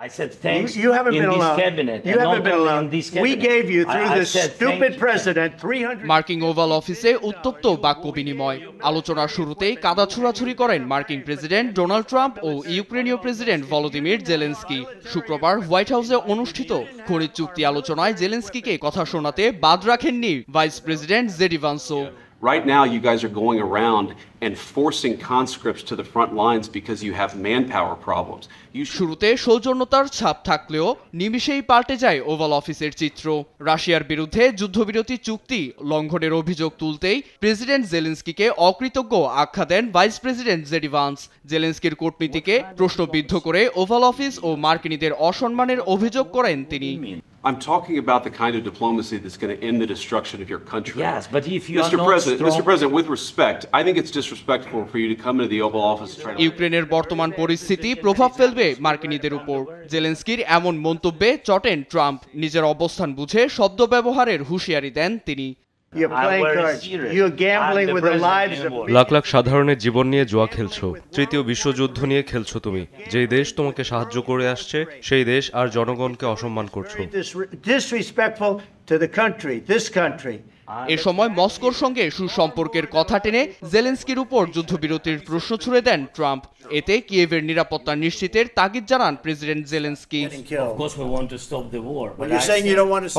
I said thanks. You haven't in been this alone. cabinet. You haven't been alone. We gave you through this stupid president 300. মার্কিন oval অফিসে উত্তপ্ত বাক্য বিনিময়। আলোচনার শুরুতেই কাদা ছুড়াছুড়ি করেন মার্কিন প্রেসিডেন্ট ডোনাল্ড ট্রাম্প ও ইউক্রেনীয় প্রেসিডেন্ট ভলোদিমির জেলেনস্কি। শুক্রবার হোয়াইট হাউসে অনুষ্ঠিত খনিজ চুক্তি আলোচনায় জেলেনস্কিকে কথা শোনাতে বাদ রাখেননি ভাইস প্রেসিডেন্ট জেডি ভান্সও। Right now, you guys are going around and forcing conscripts to the front lines because you have manpower problems. শুরুতে সৌজন্যতার ছাপ থাকলেও নিমিষেই পাল্টে যায় ওভাল অফিসের চিত্র। রাশিয়ার বিরুদ্ধে যুদ্ধবিরতি চুক্তি লঙ্ঘনের অভিযোগ তুলতেই প্রেসিডেন্ট জেলেনস্কিকে অকৃতজ্ঞ আখ্যা দেন ভাইস প্রেসিডেন্ট জেডি ভান্স। জেলেনস্কির কূটনীতিকে প্রশ্নবিদ্ধ করে ওভাল অফিস ও মার্কিনীদের অসম্মানের অভিযোগ করেন তিনি। I'm talking about the kind of diplomacy that's going to end the destruction of your country. Yes, but if you Mr. President, with respect, I think it's disrespectful for you to come into the Oval Office and try to... ইউক্রেনের বর্তমান পরিস্থিতি প্রভাব ফেলবে মার্কিনীদের উপর। জেলেনস্কির এমন মন্তব্যে চটেন Trump. নিজের অবস্থান বুঝে শব্দ ব্যবহারের হুঁশিয়ারি দেন তিনি। লাখ লাখ সাধারণের জীবন নিয়ে জুয়া খেলছো, তৃতীয় বিশ্বযুদ্ধ নিয়ে খেলছো তুমি। যেই দেশ তোমাকে সাহায্য করে আসছে সেই দেশ আর জনগণকে অসম্মান করছো। এ সময় মস্কোর সঙ্গে সুসম্পর্কের কথা টেনে জেলেনস্কির উপর যুদ্ধবিরতির প্রশ্ন ছুড়ে দেন ট্রাম্প। এতে কিয়েভের নিরাপত্তা নিশ্চিতের তাগিদ জানান প্রেসিডেন্ট জেলেনস্কি।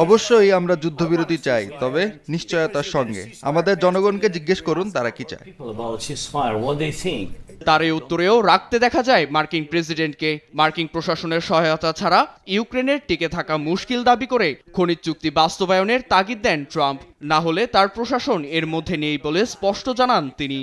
অবশ্যই আমরা যুদ্ধবিরতি চাই, তবে নিশ্চয়তার সঙ্গে। আমাদের জনগণকে জিজ্ঞেস করুন তারা কি চায়। তার এই উত্তরেও রাখতে দেখা যায় মার্কিন প্রেসিডেন্টকে। মার্কিন প্রশাসনের সহায়তা ছাড়া ইউক্রেনের টিকে থাকা মুশকিল দাবি করে খনিজ চুক্তি বাস্তবায়নের তাগিদ দেন ট্রাম্প। না হলে তার প্রশাসন এর মধ্যে নেই বলে স্পষ্ট জানান তিনি।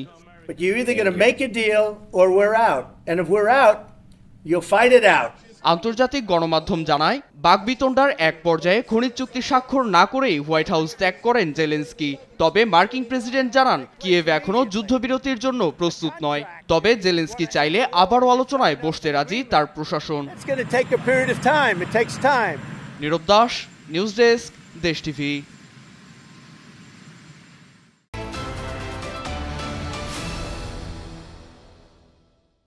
আন্তর্জাতিক গণমাধ্যম জানায় বাকবিতণ্ডার এক পর্যায়ে খনিজ চুক্তি স্বাক্ষর না করেই হোয়াইট হাউস ত্যাগ করেন জেলেনস্কি। তবে মার্কিন প্রেসিডেন্ট জানান কিয়েভ এখনো যুদ্ধবিরতির জন্য প্রস্তুত নয়। তবে জেলেনস্কি চাইলে আবারও আলোচনায় বসতে রাজি তার প্রশাসন। It's going to take a period of time. It takes time. Nirab Das, news desk, Desh TV.